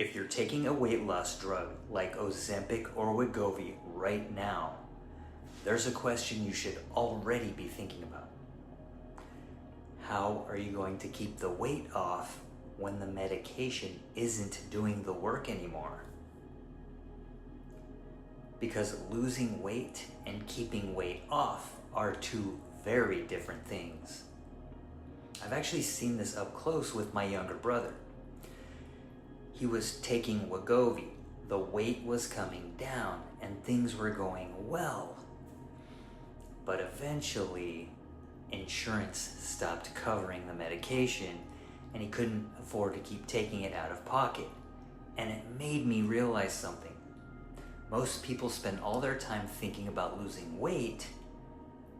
If you're taking a weight loss drug like Ozempic or Wegovy right now, there's a question you should already be thinking about. How are you going to keep the weight off when the medication isn't doing the work anymore? Because losing weight and keeping weight off are two very different things. I've actually seen this up close with my younger brother. He was taking Wegovy, the weight was coming down, and things were going well. But eventually, insurance stopped covering the medication, and he couldn't afford to keep taking it out of pocket. And it made me realize something. Most people spend all their time thinking about losing weight,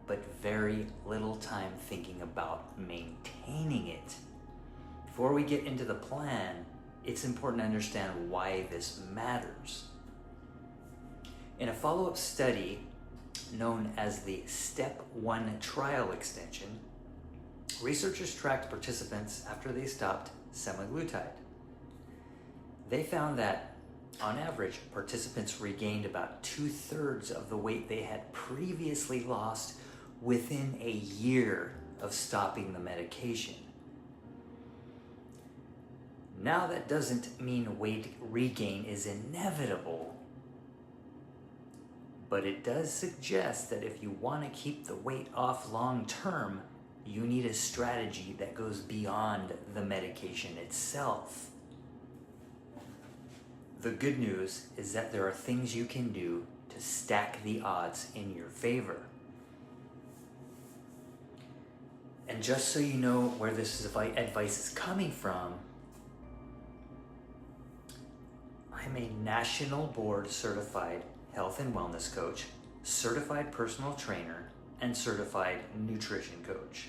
but very little time thinking about maintaining it. Before we get into the plan, it's important to understand why this matters. In a follow-up study known as the Step 1 trial extension, researchers tracked participants after they stopped semaglutide. They found that, on average, participants regained about 2/3 of the weight they had previously lost within a year of stopping the medication. Now, that doesn't mean weight regain is inevitable, but it does suggest that if you want to keep the weight off long term, you need a strategy that goes beyond the medication itself. The good news is that there are things you can do to stack the odds in your favor. And just so you know where this advice is coming from, I'm a national board certified health and wellness coach, certified personal trainer, and certified nutrition coach.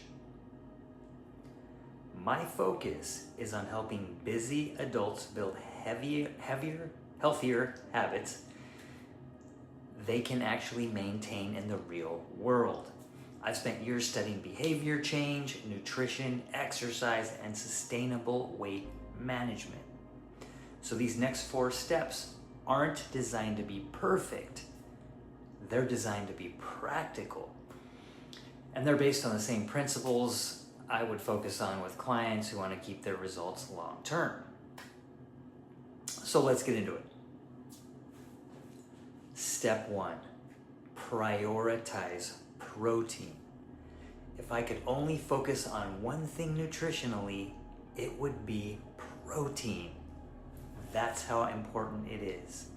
My focus is on helping busy adults build healthier habits they can actually maintain in the real world. I've spent years studying behavior change, nutrition, exercise, and sustainable weight management. So these next 4 steps aren't designed to be perfect. They're designed to be practical. And they're based on the same principles I would focus on with clients who want to keep their results long term. So let's get into it. Step 1, prioritize protein. If I could only focus on one thing nutritionally, it would be protein. That's how important it is.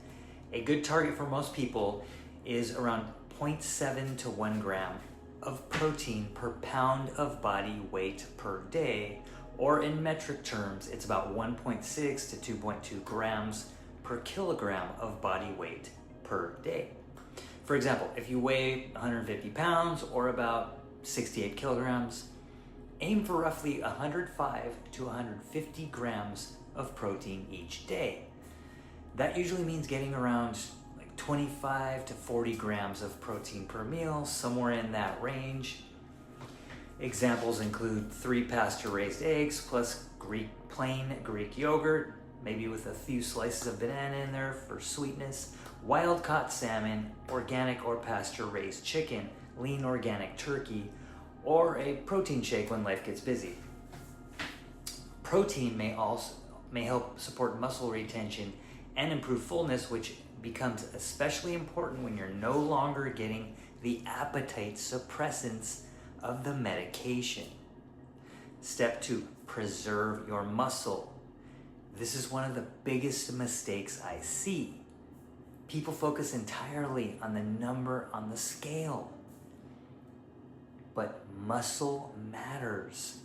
A good target for most people is around 0.7 to 1 gram of protein per pound of body weight per day, or in metric terms, it's about 1.6 to 2.2 grams per kilogram of body weight per day. For example, if you weigh 150 pounds or about 68 kilograms, aim for roughly 105 to 150 grams of protein each day. That usually means getting around 25 to 40 grams of protein per meal, somewhere in that range. Examples include 3 pasture-raised eggs plus plain Greek yogurt, maybe with a few slices of banana in there for sweetness, wild-caught salmon, organic or pasture-raised chicken, lean organic turkey, or a protein shake when life gets busy. Protein may help support muscle retention and improve fullness, which becomes especially important when you're no longer getting the appetite suppressants of the medication. Step 2, preserve your muscle. This is one of the biggest mistakes I see. People focus entirely on the number on the scale. But muscle matters.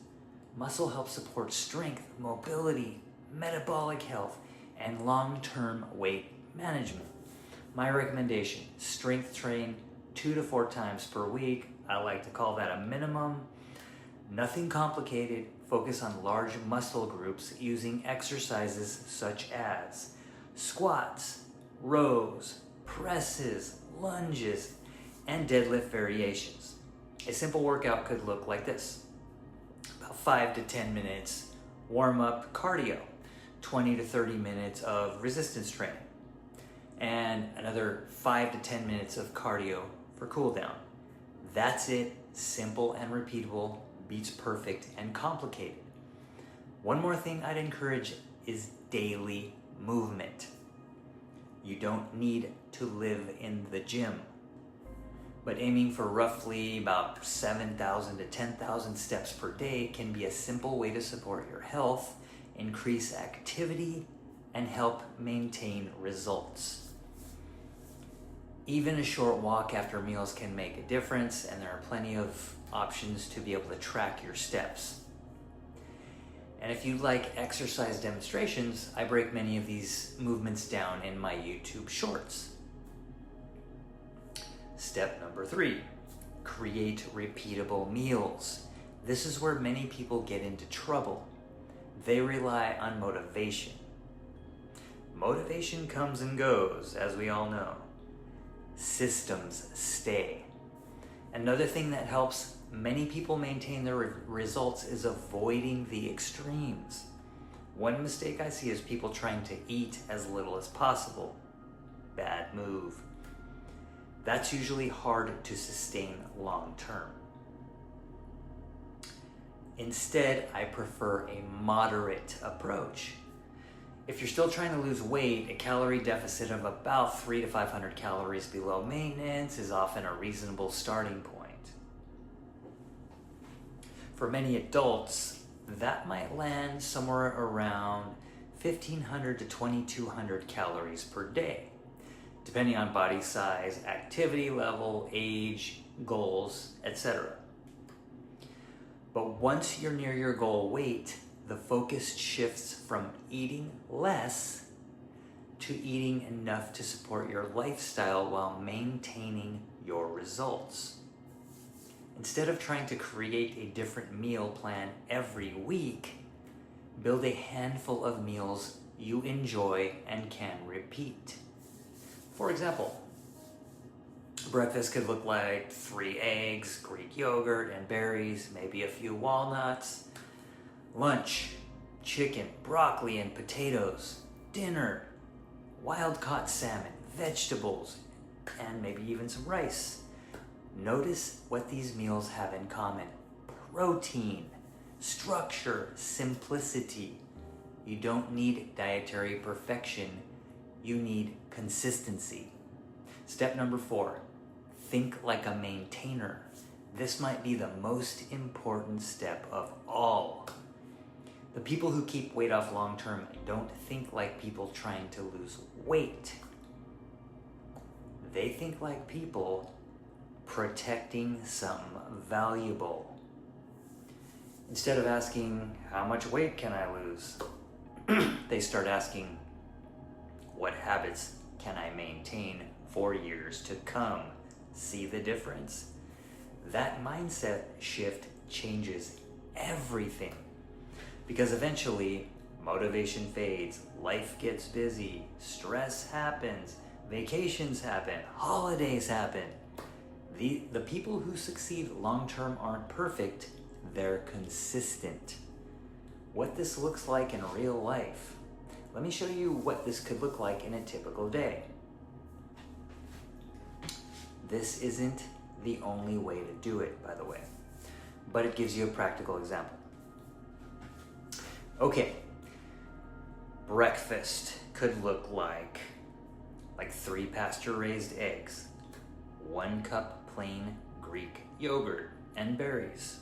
Muscle helps support strength, mobility, metabolic health, and long-term weight management. My recommendation, strength train 2 to 4 times per week. I like to call that a minimum. Nothing complicated. Focus on large muscle groups using exercises such as squats, rows, presses, lunges, and deadlift variations. A simple workout could look like this: about 5 to 10 minutes warm-up cardio, 20 to 30 minutes of resistance training, and another 5 to 10 minutes of cardio for cool down. That's it. Simple and repeatable beats perfect and complicated. One more thing I'd encourage is daily movement. You don't need to live in the gym, but aiming for roughly about 7,000 to 10,000 steps per day can be a simple way to support your health, increase activity, and help maintain results. Even a short walk after meals can make a difference, and there are plenty of options to be able to track your steps. And if you like exercise demonstrations, I break many of these movements down in my YouTube shorts. Step number 3, create repeatable meals. This is where many people get into trouble. They rely on motivation. Motivation comes and goes, as we all know. Systems stay. Another thing that helps many people maintain their results is avoiding the extremes. One mistake I see is people trying to eat as little as possible. Bad move. That's usually hard to sustain long term. Instead, I prefer a moderate approach. If you're still trying to lose weight, a calorie deficit of about 300 to 500 calories below maintenance is often a reasonable starting point. For many adults, that might land somewhere around 1,500 to 2,200 calories per day, depending on body size, activity level, age, goals, etc. But once you're near your goal weight, the focus shifts from eating less to eating enough to support your lifestyle while maintaining your results. Instead of trying to create a different meal plan every week, build a handful of meals you enjoy and can repeat. For example, breakfast could look like 3 eggs, Greek yogurt, and berries, maybe a few walnuts. Lunch, chicken, broccoli, and potatoes. Dinner, wild-caught salmon, vegetables, and maybe even some rice. Notice what these meals have in common. Protein, structure, simplicity. You don't need dietary perfection. You need consistency. Step number 4, think like a maintainer. This might be the most important step of all. The people who keep weight off long term don't think like people trying to lose weight. They think like people protecting something valuable. Instead of asking, how much weight can I lose? They start asking, what habits can I maintain for years to come? See the difference? That mindset shift changes everything. Because eventually, motivation fades, life gets busy, stress happens, vacations happen, holidays happen. The people who succeed long-term aren't perfect, they're consistent. What this looks like in real life. Let me show you what this could look like in a typical day. This isn't the only way to do it, by the way, but it gives you a practical example. Okay, breakfast could look like 3 pasture-raised eggs, 1 cup plain Greek yogurt and berries,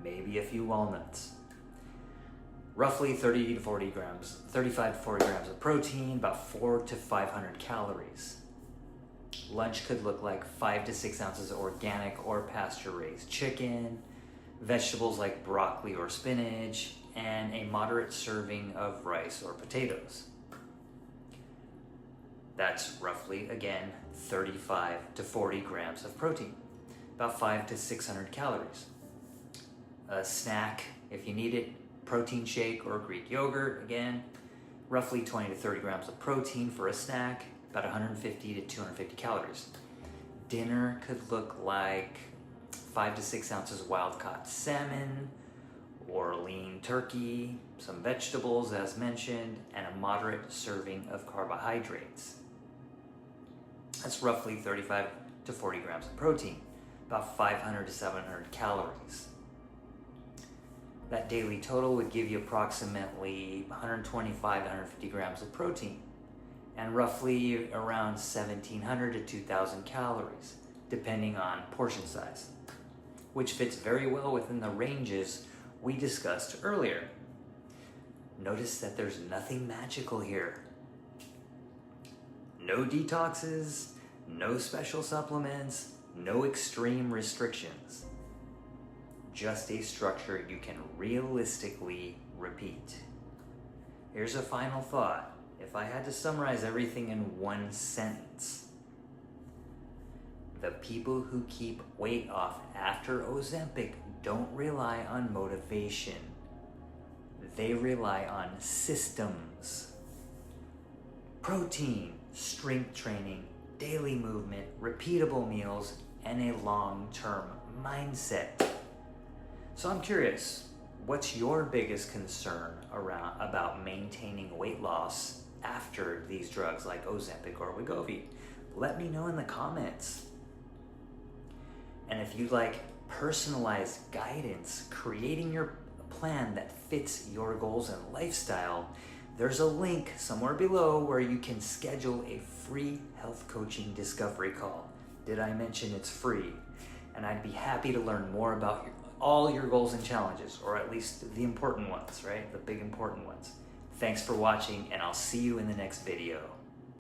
maybe a few walnuts. Roughly 35 to 40 grams of protein, about 400 to 500 calories. Lunch could look like 5 to 6 ounces of organic or pasture-raised chicken, vegetables like broccoli or spinach, and a moderate serving of rice or potatoes. That's roughly, again, 35 to 40 grams of protein, about 500 to 600 calories. A snack, if you need it, protein shake or Greek yogurt, again, roughly 20 to 30 grams of protein for a snack, about 150 to 250 calories. Dinner could look like 5 to 6 ounces wild-caught salmon, or lean turkey, some vegetables as mentioned, and a moderate serving of carbohydrates. That's roughly 35 to 40 grams of protein, about 500 to 700 calories. That daily total would give you approximately 125 to 150 grams of protein and roughly around 1,700 to 2,000 calories, depending on portion size, which fits very well within the ranges we discussed earlier. Notice that there's nothing magical here. No detoxes, no special supplements, no extreme restrictions. Just a structure you can realistically repeat. Here's a final thought. If I had to summarize everything in one sentence, the people who keep weight off after Ozempic don't rely on motivation. They rely on systems. Protein, strength training, daily movement, repeatable meals, and a long-term mindset. So I'm curious, what's your biggest concern about maintaining weight loss after these drugs like Ozempic or Wegovy? Let me know in the comments. And if you'd like personalized guidance, creating your plan that fits your goals and lifestyle, there's a link somewhere below where you can schedule a free health coaching discovery call. Did I mention it's free? And I'd be happy to learn more about all your goals and challenges, or at least the important ones, right? The big important ones. Thanks for watching, and I'll see you in the next video.